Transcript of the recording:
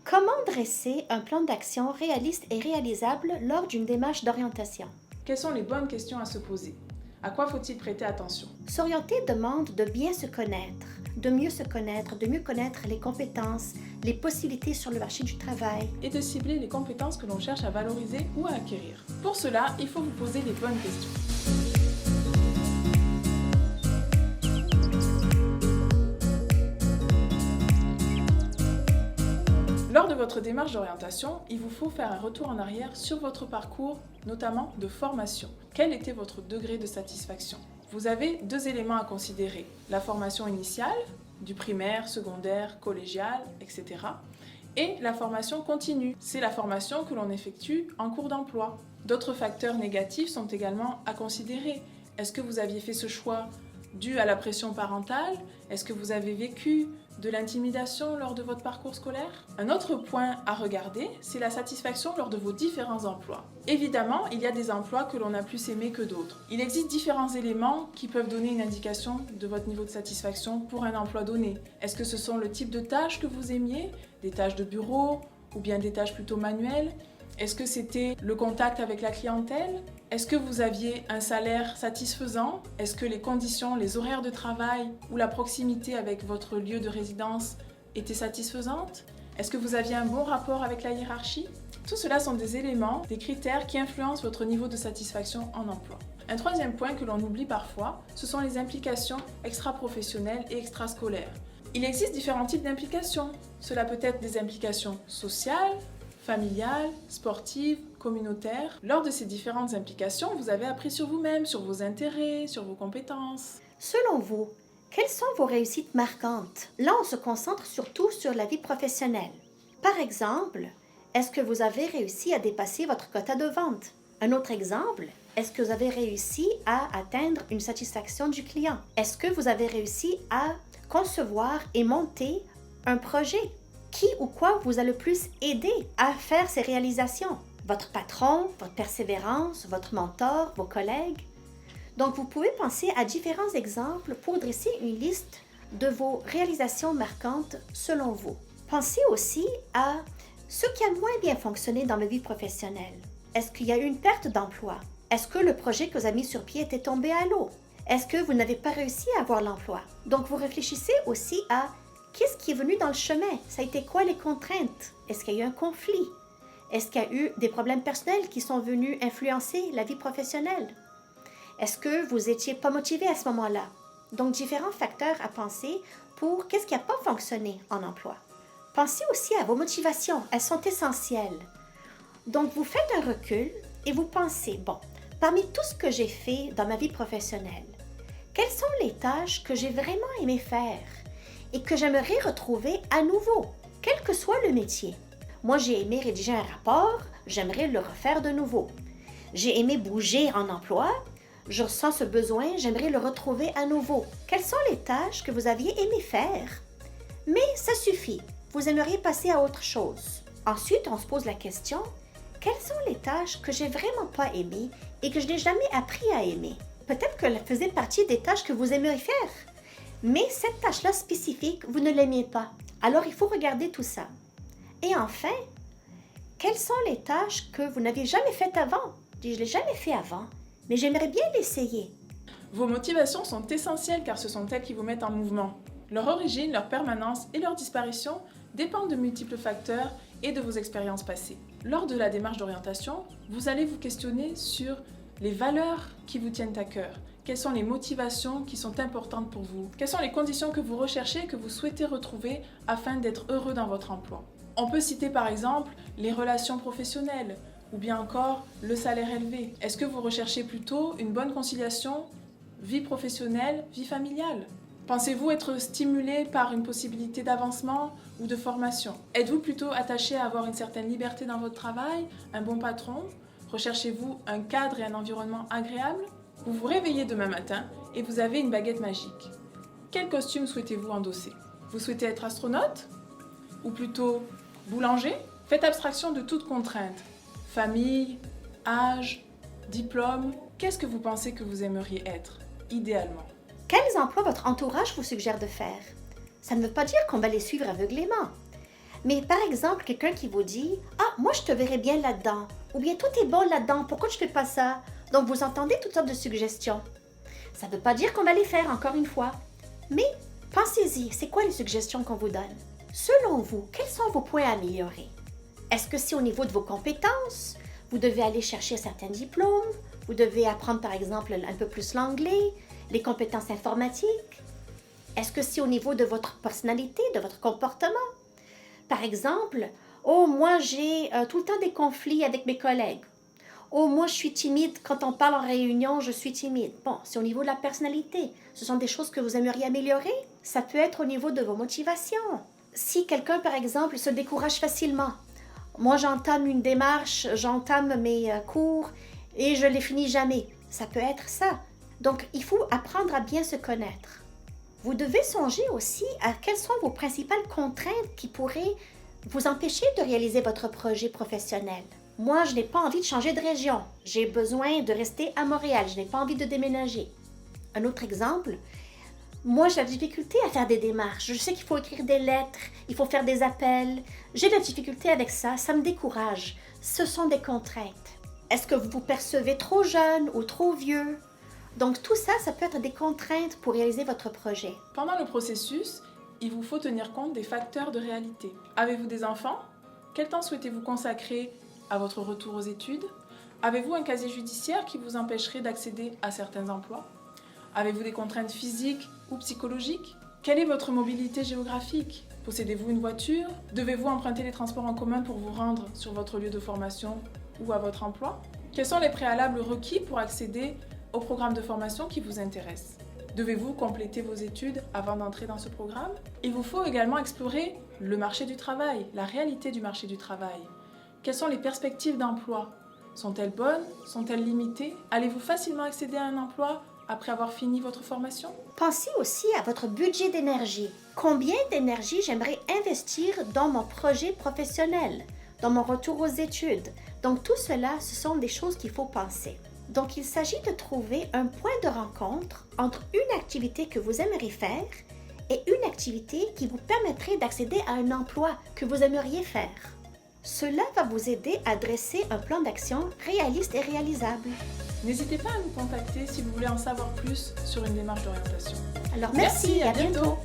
Comment dresser un plan d'action réaliste et réalisable lors d'une démarche d'orientation? Quelles sont les bonnes questions à se poser? À quoi faut-il prêter attention? S'orienter demande de bien se connaître, de mieux se connaître, de mieux connaître les compétences, les possibilités sur le marché du travail. Et de cibler les compétences que l'on cherche à valoriser ou à acquérir. Pour cela, il faut vous poser les bonnes questions. Lors de votre démarche d'orientation, il vous faut faire un retour en arrière sur votre parcours, notamment de formation. Quel était votre degré de satisfaction? Vous avez deux éléments à considérer. La formation initiale, du primaire, secondaire, collégial, etc. Et la formation continue. C'est la formation que l'on effectue en cours d'emploi. D'autres facteurs négatifs sont également à considérer. Est-ce que vous aviez fait ce choix dû à la pression parentale? Est-ce que vous avez vécu de l'intimidation lors de votre parcours scolaire? Un autre point à regarder, c'est la satisfaction lors de vos différents emplois. Évidemment, il y a des emplois que l'on a plus aimés que d'autres. Il existe différents éléments qui peuvent donner une indication de votre niveau de satisfaction pour un emploi donné. Est-ce que ce sont le type de tâches que vous aimiez, des tâches de bureau ou bien des tâches plutôt manuelles? Est-ce que c'était le contact avec la clientèle? Est-ce que vous aviez un salaire satisfaisant? Est-ce que les conditions, les horaires de travail ou la proximité avec votre lieu de résidence étaient satisfaisantes? Est-ce que vous aviez un bon rapport avec la hiérarchie? Tout cela sont des éléments, des critères qui influencent votre niveau de satisfaction en emploi. Un troisième point que l'on oublie parfois, ce sont les implications extra-professionnelles et extrascolaires. Il existe différents types d'implications. Cela peut être des implications sociales, familiales, sportives, communautaires. Lors de ces différentes implications, vous avez appris sur vous-même, sur vos intérêts, sur vos compétences. Selon vous, quelles sont vos réussites marquantes? Là, on se concentre surtout sur la vie professionnelle. Par exemple, est-ce que vous avez réussi à dépasser votre quota de vente? Un autre exemple, est-ce que vous avez réussi à atteindre une satisfaction du client? Est-ce que vous avez réussi à concevoir et monter un projet? Qui ou quoi vous a le plus aidé à faire ces réalisations? Votre patron, votre persévérance, votre mentor, vos collègues? Donc, vous pouvez penser à différents exemples pour dresser une liste de vos réalisations marquantes selon vous. Pensez aussi à ce qui a moins bien fonctionné dans la vie professionnelle. Est-ce qu'il y a eu une perte d'emploi? Est-ce que le projet que vous avez mis sur pied était tombé à l'eau? Est-ce que vous n'avez pas réussi à avoir l'emploi? Donc, vous réfléchissez aussi à qu'est-ce qui est venu dans le chemin? Ça a été quoi les contraintes? Est-ce qu'il y a eu un conflit? Est-ce qu'il y a eu des problèmes personnels qui sont venus influencer la vie professionnelle? Est-ce que vous n'étiez pas motivé à ce moment-là? Donc, différents facteurs à penser pour qu'est-ce qui n'a pas fonctionné en emploi. Pensez aussi à vos motivations. Elles sont essentielles. Donc, vous faites un recul et vous pensez, bon, parmi tout ce que j'ai fait dans ma vie professionnelle, quelles sont les tâches que j'ai vraiment aimé faire et que j'aimerais retrouver à nouveau, quel que soit le métier? Moi, j'ai aimé rédiger un rapport, j'aimerais le refaire de nouveau. J'ai aimé bouger en emploi, je ressens ce besoin, j'aimerais le retrouver à nouveau. Quelles sont les tâches que vous aviez aimé faire? Mais ça suffit, vous aimeriez passer à autre chose. Ensuite, on se pose la question, quelles sont les tâches que j'ai vraiment pas aimées et que je n'ai jamais appris à aimer? Peut-être qu'elles faisaient partie des tâches que vous aimeriez faire, mais cette tâche-là spécifique, vous ne l'aimiez pas. Alors, il faut regarder tout ça. Et enfin, quelles sont les tâches que vous n'avez jamais faites avant? Je ne l'ai jamais fait avant, mais j'aimerais bien l'essayer. Vos motivations sont essentielles car ce sont elles qui vous mettent en mouvement. Leur origine, leur permanence et leur disparition dépendent de multiples facteurs et de vos expériences passées. Lors de la démarche d'orientation, vous allez vous questionner sur les valeurs qui vous tiennent à cœur. Quelles sont les motivations qui sont importantes pour vous? Quelles sont les conditions que vous recherchez et que vous souhaitez retrouver afin d'être heureux dans votre emploi? On peut citer par exemple les relations professionnelles ou bien encore le salaire élevé. Est-ce que vous recherchez plutôt une bonne conciliation vie professionnelle, vie familiale? Pensez-vous être stimulé par une possibilité d'avancement ou de formation? Êtes-vous plutôt attaché à avoir une certaine liberté dans votre travail, un bon patron? Recherchez-vous un cadre et un environnement agréable? Vous vous réveillez demain matin et vous avez une baguette magique. Quel costume souhaitez-vous endosser? Vous souhaitez être astronaute? Ou plutôt boulanger? Faites abstraction de toute contrainte. Famille, âge, diplôme. Qu'est-ce que vous pensez que vous aimeriez être, idéalement? Quels emplois votre entourage vous suggère de faire? Ça ne veut pas dire qu'on va les suivre aveuglément. Mais par exemple, quelqu'un qui vous dit « Ah, moi je te verrais bien là-dedans » ou bien « Toi t'es bon là-dedans, pourquoi tu fais pas ça ?» Donc vous entendez toutes sortes de suggestions. Ça ne veut pas dire qu'on va les faire, encore une fois. Mais pensez-y, c'est quoi les suggestions qu'on vous donne? Selon vous, quels sont vos points à améliorer? Est-ce que c'est au niveau de vos compétences? Vous devez aller chercher certains diplômes? Vous devez apprendre par exemple un peu plus l'anglais, les compétences informatiques? Est-ce que c'est au niveau de votre personnalité, de votre comportement? Par exemple, « Oh, moi j'ai tout le temps des conflits avec mes collègues. » Oh, moi je suis timide, quand on parle en réunion, je suis timide. Bon, c'est au niveau de la personnalité. Ce sont des choses que vous aimeriez améliorer? Ça peut être au niveau de vos motivations. Si quelqu'un, par exemple, se décourage facilement, moi j'entame une démarche, j'entame mes cours et je les finis jamais. Ça peut être ça. Donc, il faut apprendre à bien se connaître. Vous devez songer aussi à quelles sont vos principales contraintes qui pourraient vous empêcher de réaliser votre projet professionnel. Moi, je n'ai pas envie de changer de région. J'ai besoin de rester à Montréal. Je n'ai pas envie de déménager. Un autre exemple, moi, j'ai la difficulté à faire des démarches. Je sais qu'il faut écrire des lettres, il faut faire des appels. J'ai de la difficulté avec ça, ça me décourage. Ce sont des contraintes. Est-ce que vous vous percevez trop jeune ou trop vieux? Donc tout ça, ça peut être des contraintes pour réaliser votre projet. Pendant le processus, il vous faut tenir compte des facteurs de réalité. Avez-vous des enfants? Quel temps souhaitez-vous consacrer à votre retour aux études? Avez-vous un casier judiciaire qui vous empêcherait d'accéder à certains emplois? Avez-vous des contraintes physiques ou psychologiques? Quelle est votre mobilité géographique? Possédez-vous une voiture? Devez-vous emprunter les transports en commun pour vous rendre sur votre lieu de formation ou à votre emploi? Quels sont les préalables requis pour accéder au programme de formation qui vous intéresse? Devez-vous compléter vos études avant d'entrer dans ce programme? Il vous faut également explorer le marché du travail, la réalité du marché du travail. Quelles sont les perspectives d'emploi? Sont-elles bonnes? Sont-elles limitées? Allez-vous facilement accéder à un emploi après avoir fini votre formation? Pensez aussi à votre budget d'énergie. Combien d'énergie j'aimerais investir dans mon projet professionnel, dans mon retour aux études? Donc tout cela, ce sont des choses qu'il faut penser. Donc il s'agit de trouver un point de rencontre entre une activité que vous aimeriez faire et une activité qui vous permettrait d'accéder à un emploi que vous aimeriez faire. Cela va vous aider à dresser un plan d'action réaliste et réalisable. N'hésitez pas à nous contacter si vous voulez en savoir plus sur une démarche d'orientation. Alors merci et à bientôt.